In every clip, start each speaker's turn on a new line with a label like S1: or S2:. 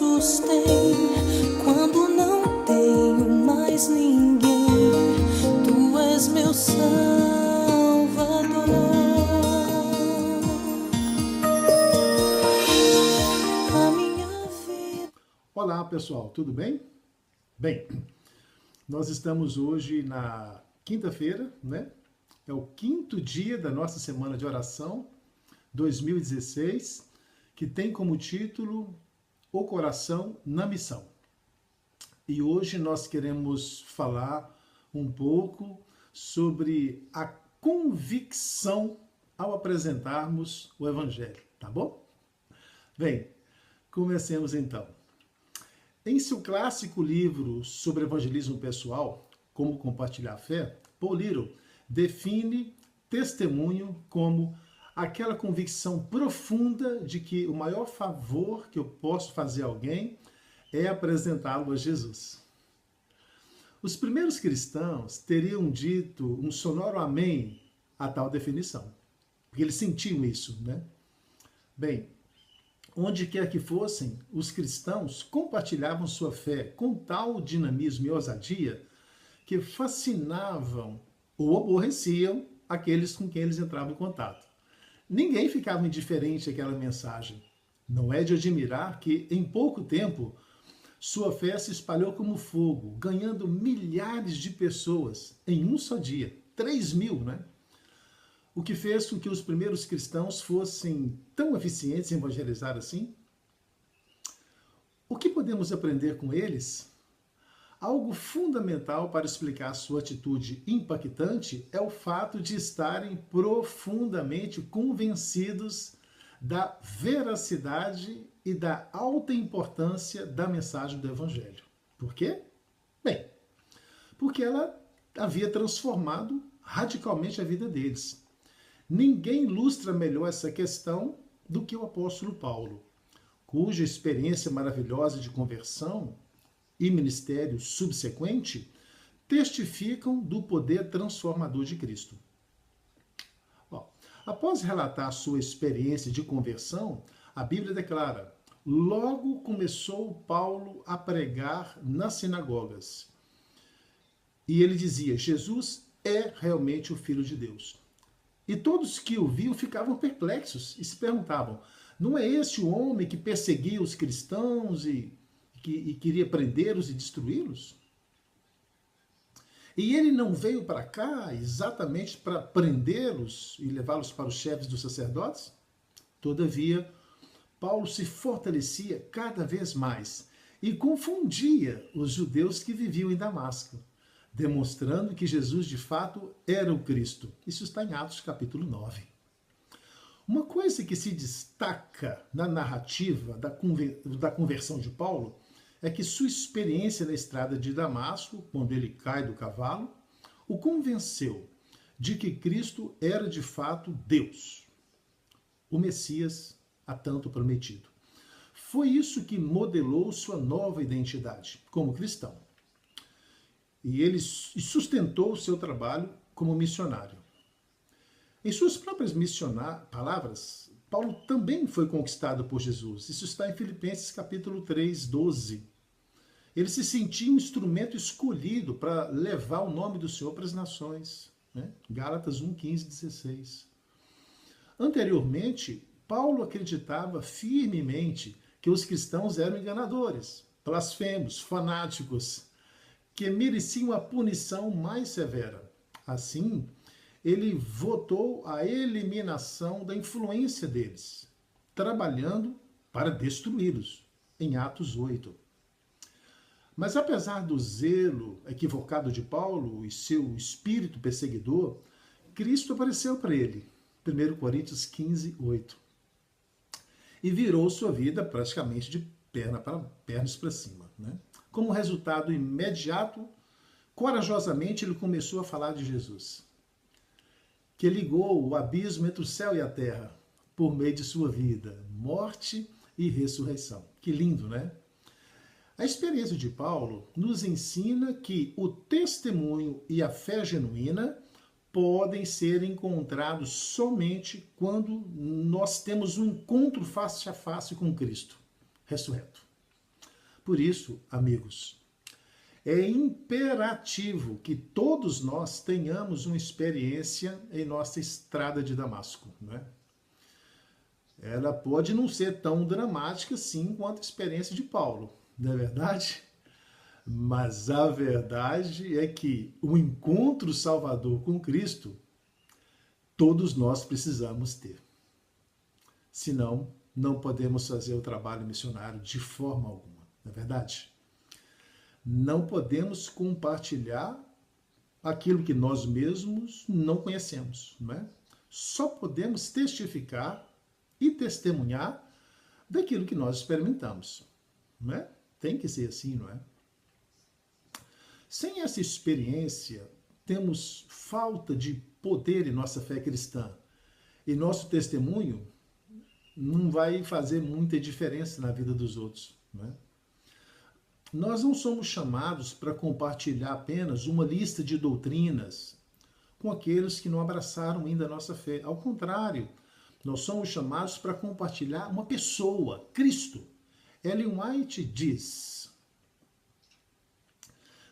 S1: sustém quando não tenho mais ninguém. Tu és meu Salvador. A minha vida.
S2: Olá, pessoal, tudo bem? Bem, nós estamos hoje na quinta-feira, né? É o quinto dia da nossa semana de oração 2016, que tem como título O Coração na Missão. E hoje nós queremos falar um pouco sobre a convicção ao apresentarmos o Evangelho, tá bom? Bem, comecemos então. Em seu clássico livro sobre evangelismo pessoal, Como Compartilhar a Fé, Paul Little define testemunho como aquela convicção profunda de que o maior favor que eu posso fazer a alguém é apresentá-lo a Jesus. Os primeiros cristãos teriam dito um sonoro amém a tal definição, porque eles sentiam isso, né? Bem, onde quer que fossem, os cristãos compartilhavam sua fé com tal dinamismo e ousadia que fascinavam ou aborreciam aqueles com quem eles entravam em contato. Ninguém ficava indiferente àquela mensagem. Não é de admirar que, em pouco tempo, sua fé se espalhou como fogo, ganhando milhares de pessoas em um só dia. 3.000, né? O que fez com que os primeiros cristãos fossem tão eficientes em evangelizar assim? O que podemos aprender com eles? Algo fundamental para explicar sua atitude impactante é o fato de estarem profundamente convencidos da veracidade e da alta importância da mensagem do Evangelho. Por quê? Bem, porque ela havia transformado radicalmente a vida deles. Ninguém ilustra melhor essa questão do que o apóstolo Paulo, cuja experiência maravilhosa de conversão e ministério subsequente testificam do poder transformador de Cristo. Após relatar sua experiência de conversão, a Bíblia declara: logo começou Paulo a pregar nas sinagogas. E ele dizia: Jesus é realmente o Filho de Deus. E todos que o viam ficavam perplexos e se perguntavam: não é este o homem que perseguia os cristãos e queria prendê-los e destruí-los? E ele não veio para cá exatamente para prendê-los e levá-los para os chefes dos sacerdotes? Todavia, Paulo se fortalecia cada vez mais e confundia os judeus que viviam em Damasco, demonstrando que Jesus de fato era o Cristo. Isso está em Atos capítulo 9. Uma coisa que se destaca na narrativa da conversão de Paulo é que sua experiência na estrada de Damasco, quando ele cai do cavalo, o convenceu de que Cristo era de fato Deus, o Messias a tanto prometido. Foi isso que modelou sua nova identidade como cristão. E ele sustentou o seu trabalho como missionário. Em suas próprias palavras, Paulo também foi conquistado por Jesus. Isso está em Filipenses capítulo 3, 12. Ele se sentia um instrumento escolhido para levar o nome do Senhor para as nações. Né? Gálatas 1, 15, 16. Anteriormente, Paulo acreditava firmemente que os cristãos eram enganadores, blasfemos, fanáticos, que mereciam a punição mais severa. Assim, ele votou a eliminação da influência deles, trabalhando para destruí-los, em Atos 8. Mas apesar do zelo equivocado de Paulo e seu espírito perseguidor, Cristo apareceu para ele, 1 Coríntios 15, 8. E virou sua vida praticamente de pernas para cima. Né? Como resultado imediato, corajosamente ele começou a falar de Jesus, que ligou o abismo entre o céu e a terra por meio de sua vida, morte e ressurreição. Que lindo, né? A experiência de Paulo nos ensina que o testemunho e a fé genuína podem ser encontrados somente quando nós temos um encontro face a face com Cristo ressurreto. Por isso, amigos, é imperativo que todos nós tenhamos uma experiência em nossa estrada de Damasco, né? Ela pode não ser tão dramática assim quanto a experiência de Paulo, não é verdade? Mas a verdade é que o encontro salvador com Cristo, todos nós precisamos ter. Senão, não podemos fazer o trabalho missionário de forma alguma, não é verdade? Não podemos compartilhar aquilo que nós mesmos não conhecemos, não é? Só podemos testificar e testemunhar daquilo que nós experimentamos, não é? Tem que ser assim, não é? Sem essa experiência, temos falta de poder em nossa fé cristã. E nosso testemunho não vai fazer muita diferença na vida dos outros, não é? Nós não somos chamados para compartilhar apenas uma lista de doutrinas com aqueles que não abraçaram ainda a nossa fé. Ao contrário, nós somos chamados para compartilhar uma pessoa, Cristo. Ellen White diz: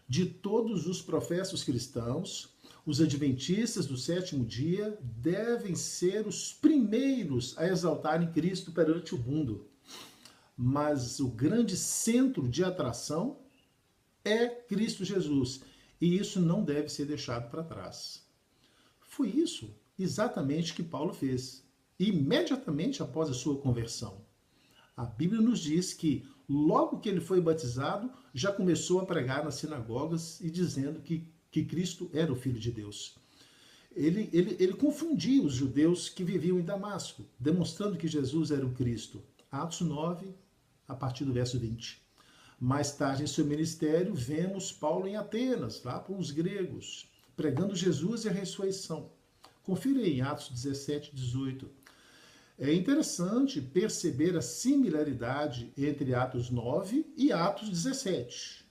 S2: de todos os professos cristãos, os adventistas do sétimo dia devem ser os primeiros a exaltarem Cristo perante o mundo. Mas o grande centro de atração é Cristo Jesus. E isso não deve ser deixado para trás. Foi isso exatamente que Paulo fez, imediatamente após a sua conversão. A Bíblia nos diz que, logo que ele foi batizado, já começou a pregar nas sinagogas e dizendo que Cristo era o Filho de Deus. Ele confundia os judeus que viviam em Damasco, demonstrando que Jesus era o Cristo. Atos 9, a partir do verso 20. Mais tarde em seu ministério, vemos Paulo em Atenas, lá para os gregos, pregando Jesus e a ressurreição. Confira aí em Atos 17, 18. É interessante perceber a similaridade entre Atos 9 e Atos 17,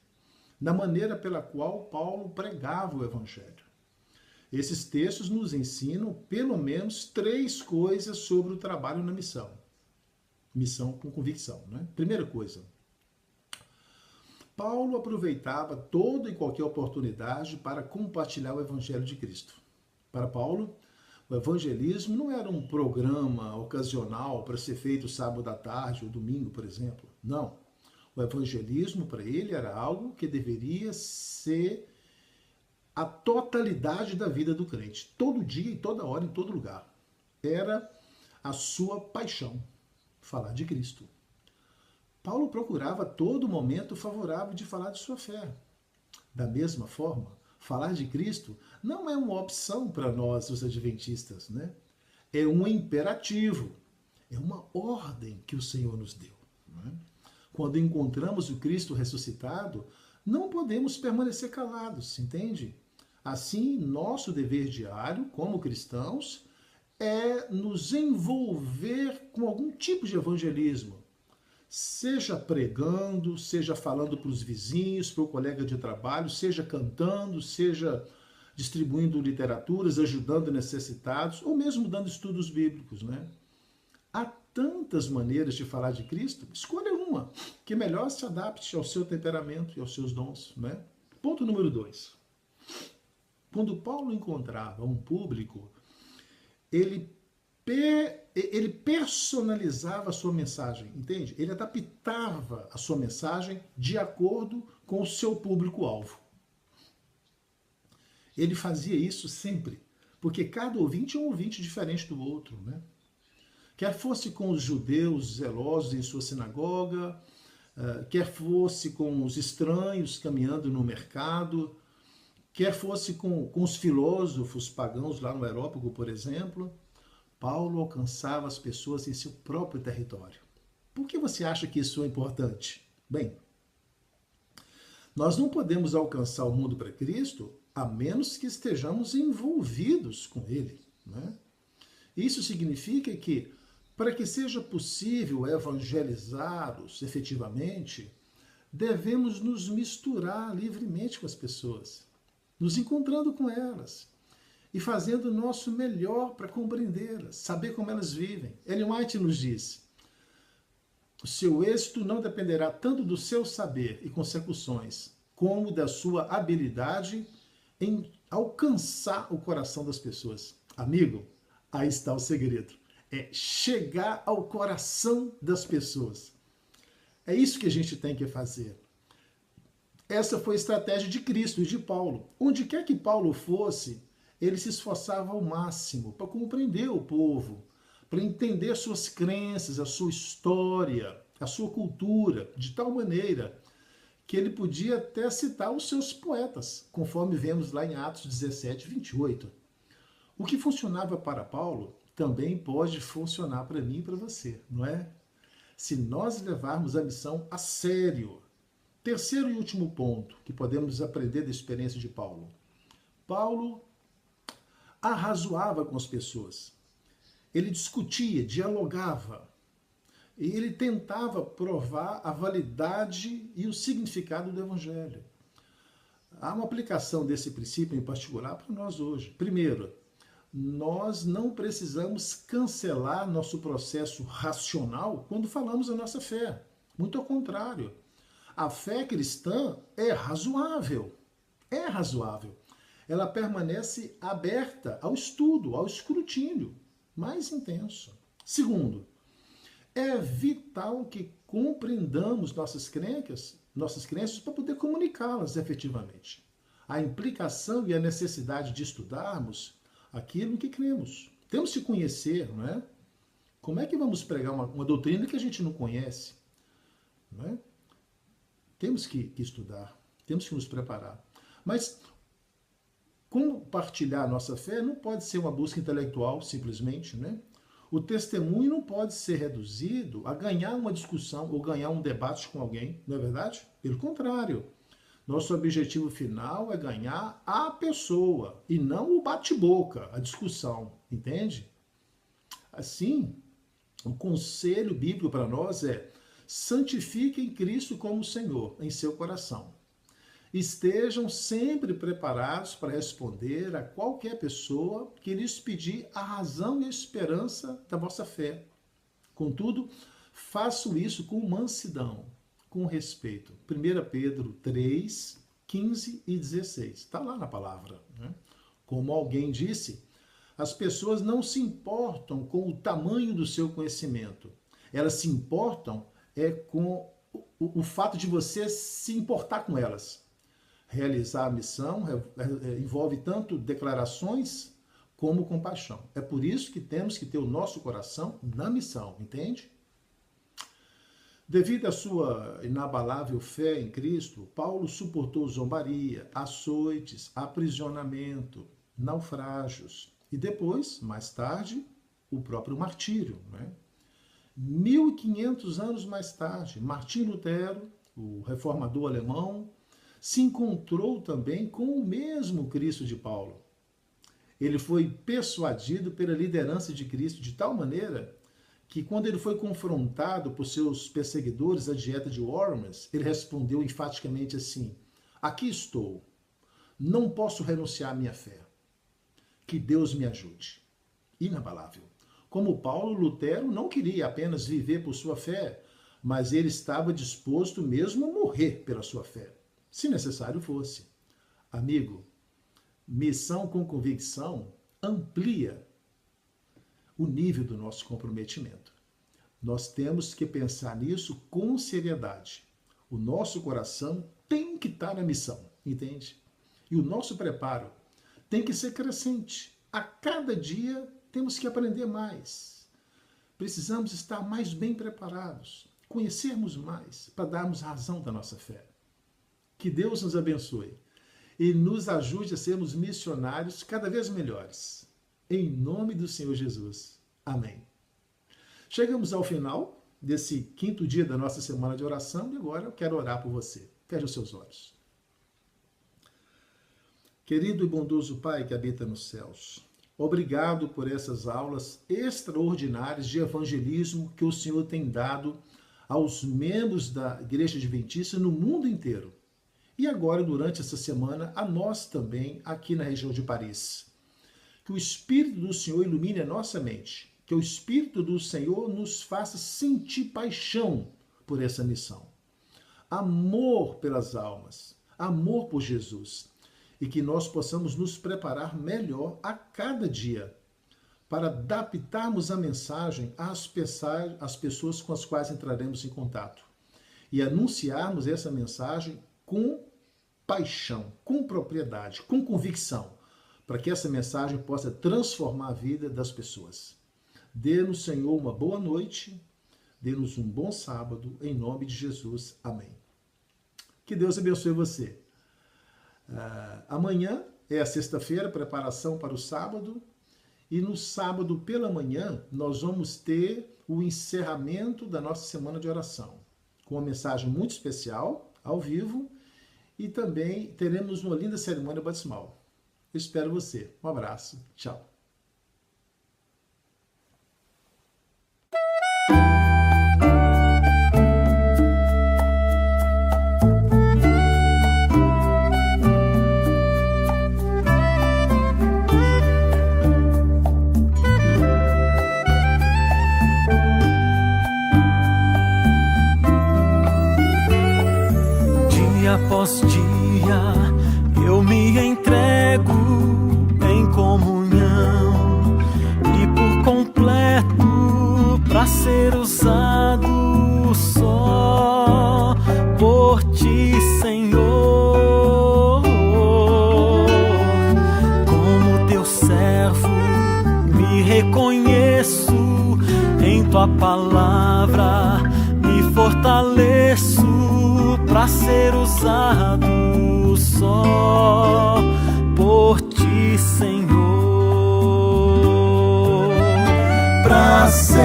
S2: na maneira pela qual Paulo pregava o Evangelho. Esses textos nos ensinam pelo menos 3 coisas sobre o trabalho na missão. Missão com convicção, né? Primeira coisa, Paulo aproveitava toda e qualquer oportunidade para compartilhar o Evangelho de Cristo. Para Paulo, o evangelismo não era um programa ocasional para ser feito sábado à tarde ou domingo, por exemplo. Não. O evangelismo, para ele, era algo que deveria ser a totalidade da vida do crente. Todo dia, em toda hora, em todo lugar. Era a sua paixão, falar de Cristo. Paulo procurava todo momento favorável de falar de sua fé. Da mesma forma, falar de Cristo não é uma opção para nós, os adventistas, né? É um imperativo, é uma ordem que o Senhor nos deu. Né? Quando encontramos o Cristo ressuscitado, não podemos permanecer calados, entende? Assim, nosso dever diário, como cristãos, é nos envolver com algum tipo de evangelismo. Seja pregando, seja falando para os vizinhos, para o colega de trabalho, seja cantando, seja distribuindo literaturas, ajudando necessitados, ou mesmo dando estudos bíblicos, né? Há tantas maneiras de falar de Cristo, escolha uma que melhor se adapte ao seu temperamento e aos seus dons, né? Ponto número 2. Quando Paulo encontrava um público, ele personalizava a sua mensagem, entende? Ele adaptava a sua mensagem de acordo com o seu público-alvo. Ele fazia isso sempre, porque cada ouvinte é um ouvinte diferente do outro, né? Quer fosse com os judeus zelosos em sua sinagoga, quer fosse com os estranhos caminhando no mercado, quer fosse com os filósofos pagãos lá no Areópago, por exemplo, Paulo alcançava as pessoas em seu próprio território. Por que você acha que isso é importante? Bem, nós não podemos alcançar o mundo para Cristo a menos que estejamos envolvidos com Ele, né? Isso significa que, para que seja possível evangelizá-los efetivamente, devemos nos misturar livremente com as pessoas, nos encontrando com elas e fazendo o nosso melhor para compreendê-las, saber como elas vivem. Ellen White nos diz: O seu êxito não dependerá tanto do seu saber e consecuções, como da sua habilidade em alcançar o coração das pessoas. Amigo, aí está o segredo. É chegar ao coração das pessoas. É isso que a gente tem que fazer. Essa foi a estratégia de Cristo e de Paulo. Onde quer que Paulo fosse, ele se esforçava ao máximo para compreender o povo, para entender suas crenças, a sua história, a sua cultura, de tal maneira que ele podia até citar os seus poetas, conforme vemos lá em Atos 17, 28. O que funcionava para Paulo também pode funcionar para mim e para você, não é? Se nós levarmos a missão a sério. Terceiro e último ponto que podemos aprender da experiência de Paulo. Paulo arrazoava com as pessoas. Ele discutia, dialogava. E ele tentava provar a validade e o significado do Evangelho. Há uma aplicação desse princípio em particular para nós hoje. Primeiro, nós não precisamos cancelar nosso processo racional quando falamos a nossa fé. Muito ao contrário. A fé cristã é razoável. É razoável. Ela permanece aberta ao estudo, ao escrutínio mais intenso. Segundo, é vital que compreendamos nossas crenças para poder comunicá-las efetivamente. A implicação e a necessidade de estudarmos aquilo em que cremos. Temos que conhecer, não é? Como é que vamos pregar uma doutrina que a gente não conhece? Não é? Temos que estudar, temos que nos preparar. Mas compartilhar a nossa fé não pode ser uma busca intelectual, simplesmente, né? O testemunho não pode ser reduzido a ganhar uma discussão ou ganhar um debate com alguém, não é verdade? Pelo contrário, nosso objetivo final é ganhar a pessoa e não o bate-boca, a discussão, entende? Assim, o conselho bíblico para nós é: santifiquem Cristo como Senhor em seu coração. Estejam sempre preparados para responder a qualquer pessoa que lhes pedir a razão e a esperança da vossa fé. Contudo, façam isso com mansidão, com respeito. 1 Pedro 3, 15 e 16. Está lá na palavra, né? Como alguém disse, as pessoas não se importam com o tamanho do seu conhecimento. Elas se importam com o fato de você se importar com elas. Realizar a missão envolve tanto declarações como compaixão. É por isso que temos que ter o nosso coração na missão, entende? Devido à sua inabalável fé em Cristo, Paulo suportou zombaria, açoites, aprisionamento, naufrágios e depois, mais tarde, o próprio martírio, né? 1500 anos mais tarde, Martim Lutero, o reformador alemão, se encontrou também com o mesmo Cristo de Paulo. Ele foi persuadido pela liderança de Cristo de tal maneira que, quando ele foi confrontado por seus perseguidores à dieta de Worms, ele respondeu enfaticamente assim: aqui estou, não posso renunciar à minha fé. Que Deus me ajude. Inabalável. Como Paulo, Lutero não queria apenas viver por sua fé, mas ele estava disposto mesmo a morrer pela sua fé, se necessário fosse. Amigo, missão com convicção amplia o nível do nosso comprometimento. Nós temos que pensar nisso com seriedade. O nosso coração tem que estar na missão, entende? E o nosso preparo tem que ser crescente. A cada dia temos que aprender mais. Precisamos estar mais bem preparados, conhecermos mais, para darmos razão da nossa fé. Que Deus nos abençoe e nos ajude a sermos missionários cada vez melhores. Em nome do Senhor Jesus. Amém. Chegamos ao final desse 5º dia da nossa semana de oração e agora eu quero orar por você. Feche os seus olhos. Querido e bondoso Pai que habita nos céus, obrigado por essas aulas extraordinárias de evangelismo que o Senhor tem dado aos membros da Igreja Adventista no mundo inteiro. E agora, durante essa semana, a nós também, aqui na região de Paris. Que o Espírito do Senhor ilumine a nossa mente, Que o Espírito do Senhor nos faça sentir paixão por essa missão. Amor pelas almas, amor por Jesus. E que nós possamos nos preparar melhor a cada dia para adaptarmos a mensagem às pessoas com as quais entraremos em contato. E anunciarmos essa mensagem com paixão, com propriedade, com convicção, para que essa mensagem possa transformar a vida das pessoas. Dê-nos, Senhor, uma boa noite, dê-nos um bom sábado, em nome de Jesus. Amém. Que Deus abençoe você. Amanhã é a sexta-feira, preparação para o sábado, e no sábado pela manhã nós vamos ter o encerramento da nossa semana de oração, com uma mensagem muito especial, ao vivo, e também teremos uma linda cerimônia batismal. Eu espero você. Um abraço. Tchau.
S1: Após dia eu me entrego em comunhão e por completo para ser usado só por ti, Senhor. Como teu servo me reconheço em tua palavra, me fortaleço para ser usado só por ti, Senhor. Para ser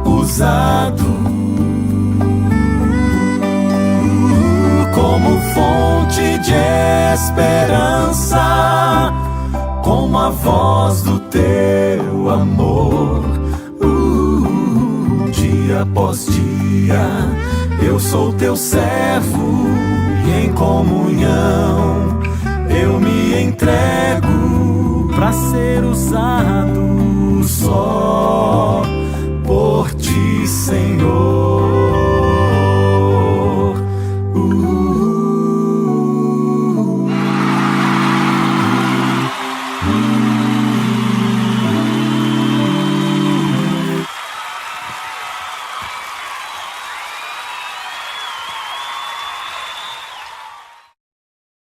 S1: usado como fonte de esperança, como a voz do teu amor. Dia após dia, eu sou teu servo e em comunhão eu me entrego para ser usado só por ti, Senhor.